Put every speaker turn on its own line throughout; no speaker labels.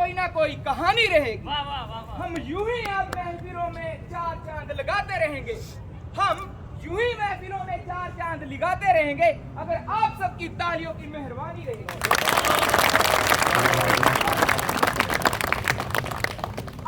कोई ना कोई कहानी रहेगी।
वाह वाह वाह वाह।
हम यूं ही आप महफिलों में चार चांद लगाते रहेंगे। हम यूं ही महफिलों में चार चांद लगाते रहेंगे अगर आप सबकी तालियों की मेहरबानी रहेगी।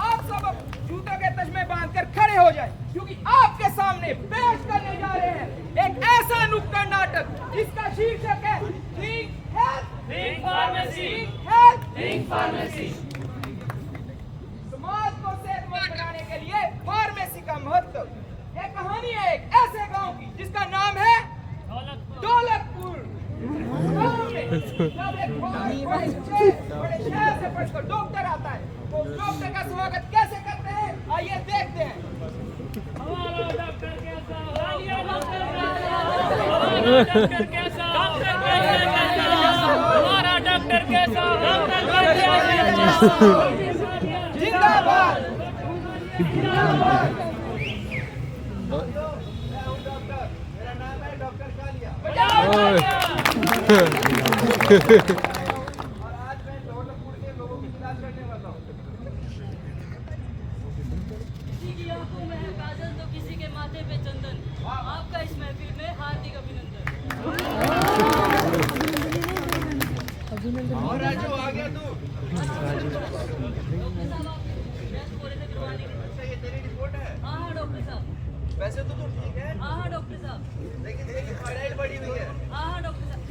आप सब अब जूतों के तस्मे बांधकर खड़े हो जाएं, क्योंकि आपके सामने पेश करने जा रहे हैं एक ऐसा नुक्कड़ नाटक जिसका शीर्षक है think health,
Think Pharmacy.
Think health.
Think Pharmacy.
समाज को सेहतमंद बनाने के लिए फार्मेसी का महत्व। ये कहानी है एक ऐसे गांव की जिसका नाम है दौलतपुर। गांव में जब एक बड़े शहर से पढ़कर डॉक्टर आता है, तो डॉक्टर का स्वागत कैसे करते हैं आइए देखते हैं।
हमारा डॉक्टर कैसा हो? हमारा डॉक्टर कैसा हो? हमारा डॉक्टर कैसा हो?
जिंदाबाद। मेरा नाम है डॉक्टर कालिया और आज मैं दौलतपुर के लोगों की इलाज करने वाला हूँ।
किसी की आंखों में है काजल तो किसी के माथे पे चंदन। आपका इस महफिल में हार्दिक अभिनंदन।
और राजू आ गया तू।
डॉक्टर साहब आप टेस्ट थोड़े से करवा लीजिए।
अच्छा ये तेरी रिपोर्ट है?
हाँ हाँ डॉक्टर साहब।
वैसे तो तू ठीक है,
हाँ हाँ डॉक्टर साहब।
लेकिन तेरी थायराइड बढ़ी हुई है,
हाँ हाँ डॉक्टर साहब।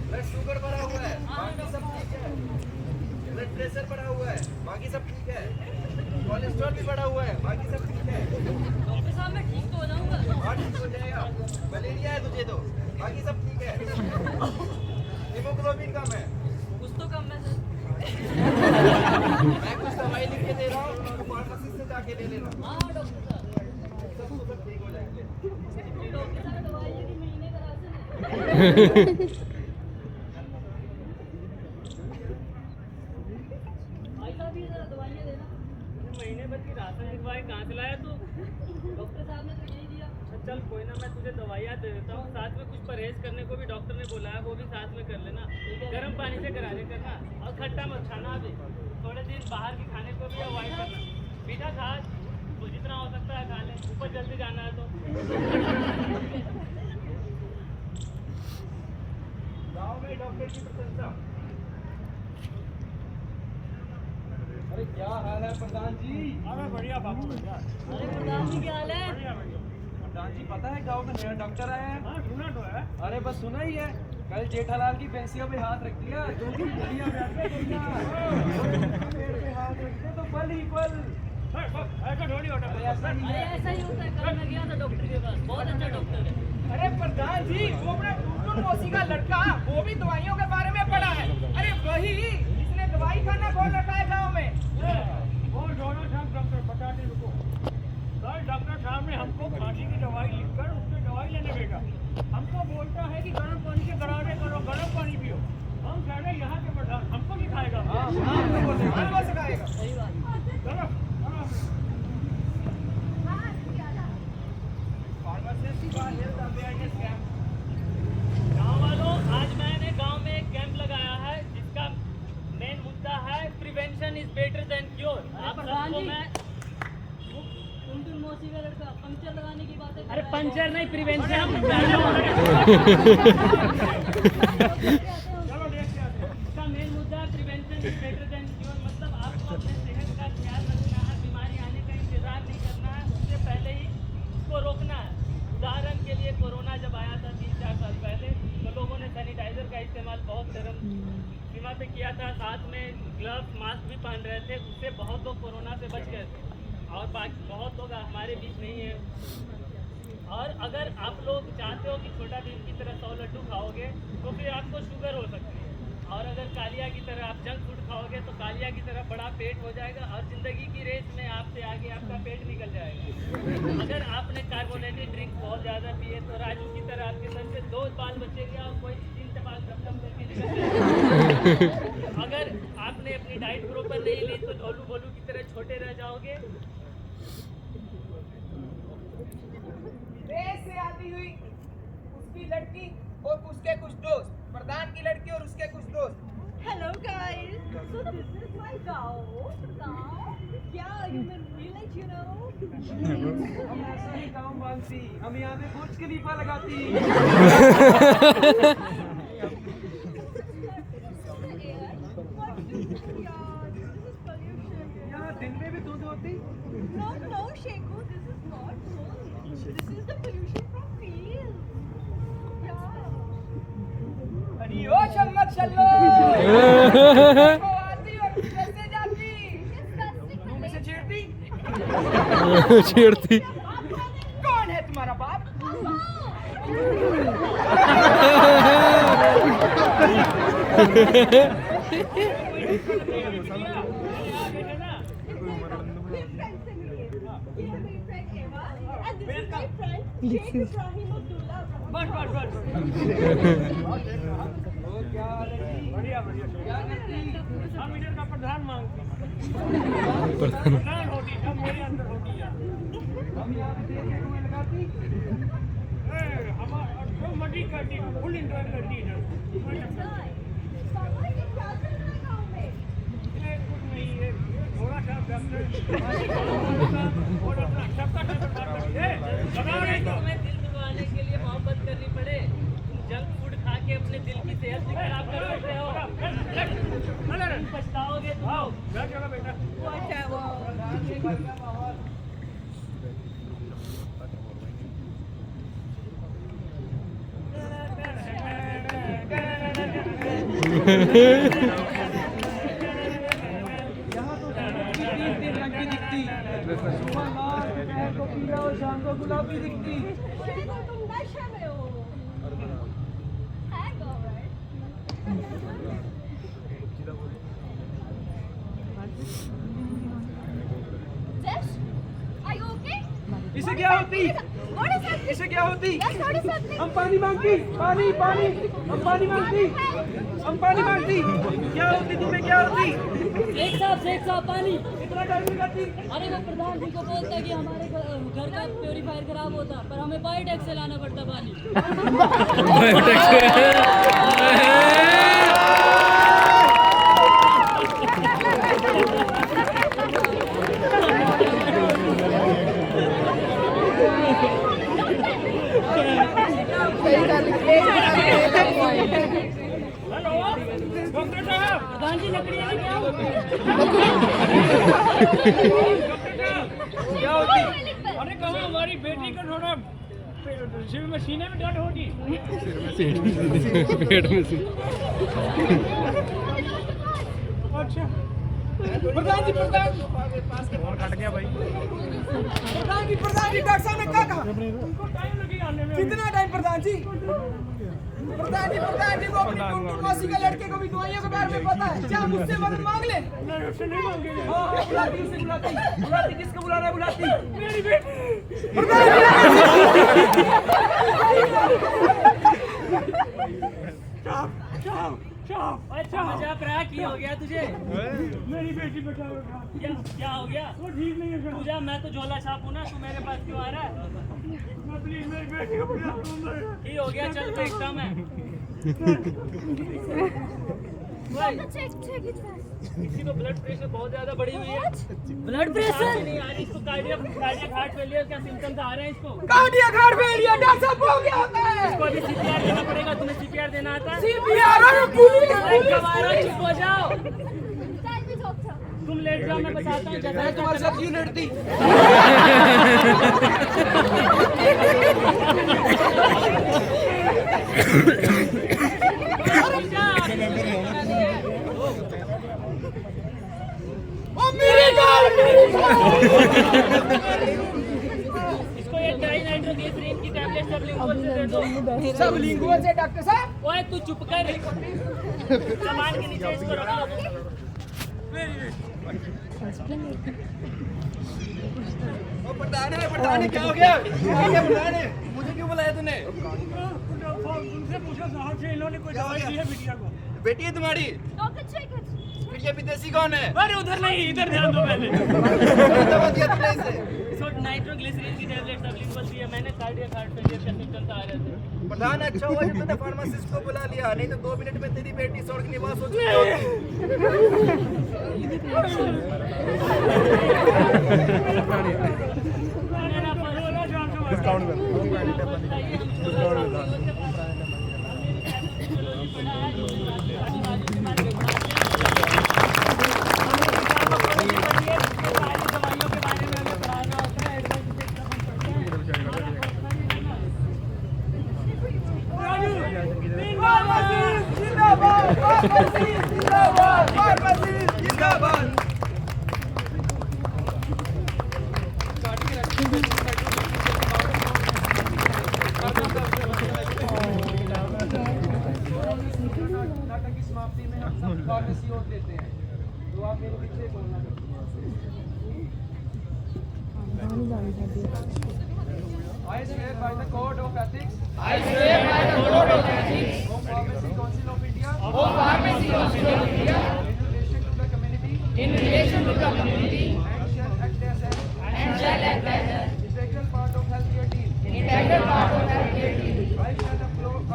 ब्लड शुगर बढ़ा हुआ है, बाकी सब ठीक है। ब्लड प्रेशर बढ़ा हुआ है, बाकी सब ठीक है। कोलेस्ट्रॉल भी बढ़ा हुआ है, बाकी सब ठीक है।
डॉक्टर साहब मैं ठीक तो हो जाऊंगा।
हाँ ठीक हो जाएगा। मलेरिया है तुझे तो, बाकी सब ठीक है। हीमोग्लोबिन कम है,
कुछ तो कम है सर।
मैं कुछ दवाई लिख के दे रहा हूँ, तू फार्मेसी से जाके ले लेना।
हाँ हाँ डॉक्टर साहब।
सब ठीक हो जाएंगे।
डॉक्टर साहब दवाई है कि महीने का राशन है? भाई साहब ये जरा दवाइयाँ देना।
महीने भर की राशन लिखवाई कहाँ से लाया तू?
डॉक्टर साहब ने तो यही दिया।
चल कोई ना, मैं तुझे दवाइयाँ दे देता हूँ। साथ में कुछ परहेज करने को भी डॉक्टर ने बोला है, वो भी साथ में कर लेना। गर्म पानी से कराने करना और खट्टा मत खाना। अभी थोड़े दिन बाहर के खाने को भी अवॉइड करना। मीठा खा, तो जितना हो सकता है खा ले। ऊपर जल्दी जाना है तो।
गाँव में डॉक्टर की प्रशंसा। अरे क्या हाल है प्रधान जी?
अरे बढ़िया बाबू, बढ़िया।
अरे प्रधान जी क्या हाल है?
प्रधान जी पता है गाँव में नया डॉक्टर आया है?
हाँ सुना तो है।
अरे बस सुना ही है, कल जेठालाल की पेंसियों पे हाथ रख दिया। जो भी बढ़िया पेड़ पे हाथ रखते तो बल ही बल।
ऐसा थोड़ी होता
अरे ऐसा ही
अरे
है।
ऐसा ही होता है। कल मैं गया था डॉक्टर के पास, बहुत अच्छा डॉक्टर है।
अरे प्रधान जी वो अपना टुनटुन मौसी का लड़का, वो भी दवाइयों के बारे में पढ़ा है। अरे वही जिसने दवाई खाना खोल रखा है गाँव में।
और दोनों साहब डॉक्टर बताते रुको। कल डॉक्टर साहब ने हमको खांसी की दवाई लिखकर उससे दवाई लेने भेजा। हमको बोलता है कि गर्म पानी से गरारे करो, गर्म पानी पियो। हम कह रहे यहाँ के प्रधान हमको नहीं खाएगा।
हाँ सिखाएगा।
सही बात।
चलो
फार्मासिस्ट का हेल्थ अवेयरनेस कैंप।
गाँव वालों, आज मैंने गाँव में एक कैंप लगाया है जिसका मेन मुद्दा है prevention is better than cure. आप
प्रधान
सबको
जी,
मैं
टुनटुन मौसी का लड़का पंक्चर लगाने की बातें कर
अरे
रहा है।
पंचर नहीं, प्रिवेंशन। चलो देखते हैं। इसका मेन मुद्दा है prevention is better than cure. मतलब आपको अपने सेहत का ख्याल रखना है, बीमारी आने का इंतजार नहीं करना है, उससे पहले ही उसको रोकना है। उदाहरण के लिए कोरोना जब आया था 3-4 साल पहले, तो लोगों ने सैनिटाइजर का इस्तेमाल बहुत चरम सीमा पे किया था। साथ में ग्लव्स, मास्क भी पहन रहे थे। उससे बहुत लोग कोरोना से बच गए थे और बाकी बहुत लोग हमारे बीच नहीं है। और अगर आप लोग चाहते हो कि छोटा भीम की तरह 100 लड्डू खाओगे तो फिर आपको शुगर हो सकती है। और अगर कालिया की तरह आप जंक फूड खाओगे तो कालिया की तरह बड़ा पेट हो जाएगा और ज़िंदगी की रेस में आपसे आगे आपका पेट निकल जाएगा। अगर आपने कार्बोनेटेड ड्रिंक बहुत ज़्यादा पिए तो राजू की तरह आपके सर से 2 बाल बचेगा और कोई 3 टपाल दम करके निकल जाएगा। अगर आपने अपनी डाइट प्रॉपर नहीं ली तो ढोलू भोलू की तरह छोटे रह जाओगे।
देश से आती हुई उसकी लड़की और उसके कुछ दोस्त, प्रधान की लड़की और उसके कुछ दोस्त।
Hello
this is my cow. Yeah, human village, you know.
हम ऐसा ही काम मानती, हम यहाँ पे बुर्ज खलीफा लगाती। यहाँ दिन में भी दूध होती?
No, Sheku, this is not wool. This is the pollution from fields. Yeah.
अरे ओ शम्मत शल्लो। वो आती और कैसे जाती? मुंह में से छेड़ती?
छेड़ती
कौन है तुम्हारा बाप?
बस बस बस
क्या
बढ़िया बढ़िया हम इधर का प्रधान मांगते हैं प्रधान होती सब मेरे अंदर होती है
हम यहाँ पे देख के तुम्हें लगाती?
हमारा जो मर्जी करती है फुल इंजॉय करती है कुछ नहीं है थोड़ा सा डॉक्टर और अपना सबका तुम्हें दिल दुखाने के लिए मोहब्बत करनी पड़े जंक फूड खा के अपने दिल की सेहत भी खराब कर सकते हो पछताओगे तुम बेटा
यहाँ तो तीन रंग की दिखती, सुबह लाल, दोपहर को पीला और शाम को गुलाबी दिखती।
तुम नशे में हो। Hangover. Jesh, are you okay?
इसे क्या होती?
What is happening?
इसे क्या होती?
Yes, what is happening?
हम पानी मांगती, पानी पानी, हम पानी मांगती, हम पानी मांगती। क्या होती तुम्हें क्या होती?
शेख साहब पानी।
इतना टाइम लगाती?
अरे वो प्रधान जी को बोलता कि हमारे घर का प्योरीफायर खराब होता पर हमें बायोटेक से लाना पड़ता पानी।
हेलो डॉक्टर साहब
प्रधान जी लकड़ी लेके आओ।
क्या होती?
अरे कहाँ हमारी बेटी का थोड़ा सिर में सीने में दर्द होती
पेट में से
अच्छा
प्रधान जी प्रधान
कट गया भाई
प्रधान जी डॉक्टर साहब ने क्या कहा?
उनको टाइम लगी आने में
कितना टाइम प्रधान जी को अपनी टुनटुन मौसी के लड़के को भी दवाइयों के बारे में पता है। क्या मुझसे मदद मांग ले?
नहीं उससे नहीं मांगेंगे
हाँ बुलाती उसे बुलाती किसको बुलाना है बुलाती?
मेरी बेटी
अच्छा मजाक रहा की हो गया तुझे?
मेरी बेटी बेटा
क्या हो गया?
वो ठीक नहीं है
पूजा मैं तो झोला छाप हूँ ना तू मेरे पास क्यों आ रहा है?
प्लीज मेरी बेटी को बुला
ही हो गया चल देखता मैं। किसी को ब्लड प्रेशर बहुत ज्यादा बढ़ी हुई है। ब्लड प्रेशर नहीं आ रही इसको कार्डियक हार्ट फेलियर क्या सिम्टम्स आ रहे हैं इसको?
कार्डियक हार्ट फेलियर डॉक्टर साहब हो गया होता है।
इसको अभी सीपीआर देना पड़ेगा। तुम्हें सीपीआर देना आता है?
सीपीआर और पुलिस
चुप हो जाओ। तुम लेट जाओ मैं बताता हूँ।
मैं तुम्हारे साथ क्यों लड़ती?
इसको ये डाइनाइट्रोग्लिसरीन की टैबलेट सब लिंगुअल से दे दो।
सब लिंगुअल से डॉक्टर साहब?
ओए तू चुप कर। सामान के नीचे इसको रख लो।
प्रधान है क्या हो गया? प्रधान है मुझे क्यों बुलाया तूने?
तुमसे पूछा साहब से इन्होंने कोई दवाई दी है बिटिया को?
बेटी है तुम्हारी? फिर ये विदेशी कौन है?
अरे उधर नहीं इधर ध्यान दो पहले
दवा दिया तुमने इसे?
इस वक्त 9
नाइट्रोग्लिसरीन की टैबलेट अवेलेबल थी, मैंने कार्डियक हार्ट फेलियर के सिम्टम्स आ रहे थे।
प्रधान अच्छा हुआ जब तूने फार्मासिस्ट को बुला लिया, नहीं तो 2 मिनट में तेरी बेटी स्वर्गनिवास हो चुकी होती। जिंदाबाद फार्मासिस्ट, जिंदाबाद फार्मासिस्ट, जिंदाबाद। नाटक की समाप्ति में हम सब फार्मेसी ओट लेते हैं, तो आप मेरे पीछे बोलना। I swear by the Code of Ethics. I swear by the Code of Ethics. Of Pharmacy Council of India. Of Pharmacy Council of India. In relation to the community. In relation to the community. And shall act as an. And shall act as an. Integral part of healthcare team. Integral part of healthcare team. I shall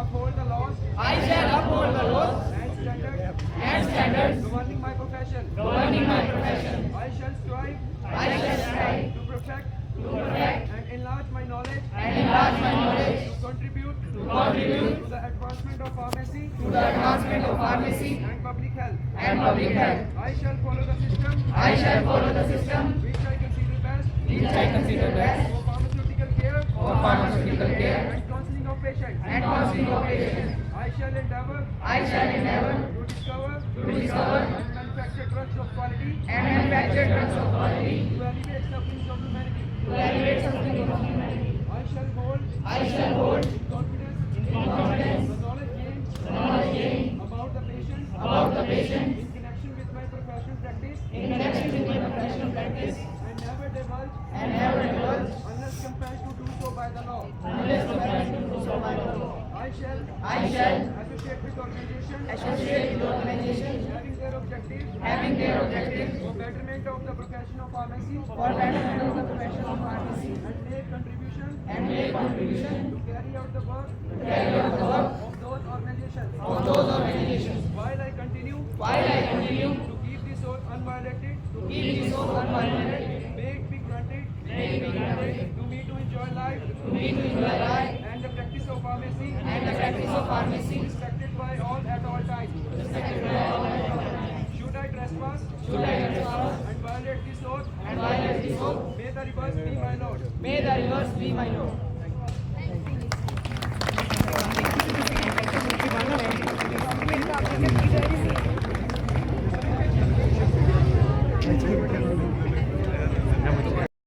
uphold the laws. I shall uphold the laws. And standards. And standards. Governing my profession. Governing my profession. I shall strive. I shall strive. To perfect. And enlarge my knowledge. And enlarge my knowledge. To contribute. To contribute. To the advancement of pharmacy. To the advancement of pharmacy. And public health. And public health. I shall follow the system. I shall follow the system. Which I consider best. Which I consider best. For pharmaceutical care. For pharmaceutical care. And counseling of patients. And counseling of patients. I shall endeavor. I shall endeavor. To discover. To discover. And manufacture drugs of quality. And manufacture drugs of quality. To alleviate sufferings of humanity. To alleviate sufferings of humanity. I shall hold. I shall hold. In confidence. In confidence. The knowledge gained. The knowledge gained. About the patient. About the patient. In connection with my professional practice. In connection with my professional practice. And never divulge. And never divulge. Unless compelled to do so by the law. Unless compelled to do so by the law. I shall. I shall. Associate with organizations. Associate with organizations. Having their objective. Having their objective. For betterment of the profession of pharmacy. For betterment of the profession of pharmacy. And make contribution. And make contribution. To carry out the work. To carry out the work. Of those organizations. Of those organizations. While I continue. While I continue. To keep this oath unviolated. To keep this oath unviolated. May it be granted. May it be granted. To me to enjoy life. To me to enjoy life. And the practice of pharmacy. And the practice of pharmacy. Respected by all at all times. Respected by all at all times. Should I trespass? Should I trespass? And violate this oath? And violate this oath? May the reverse be my lord. May the reverse be my lord. Thank you.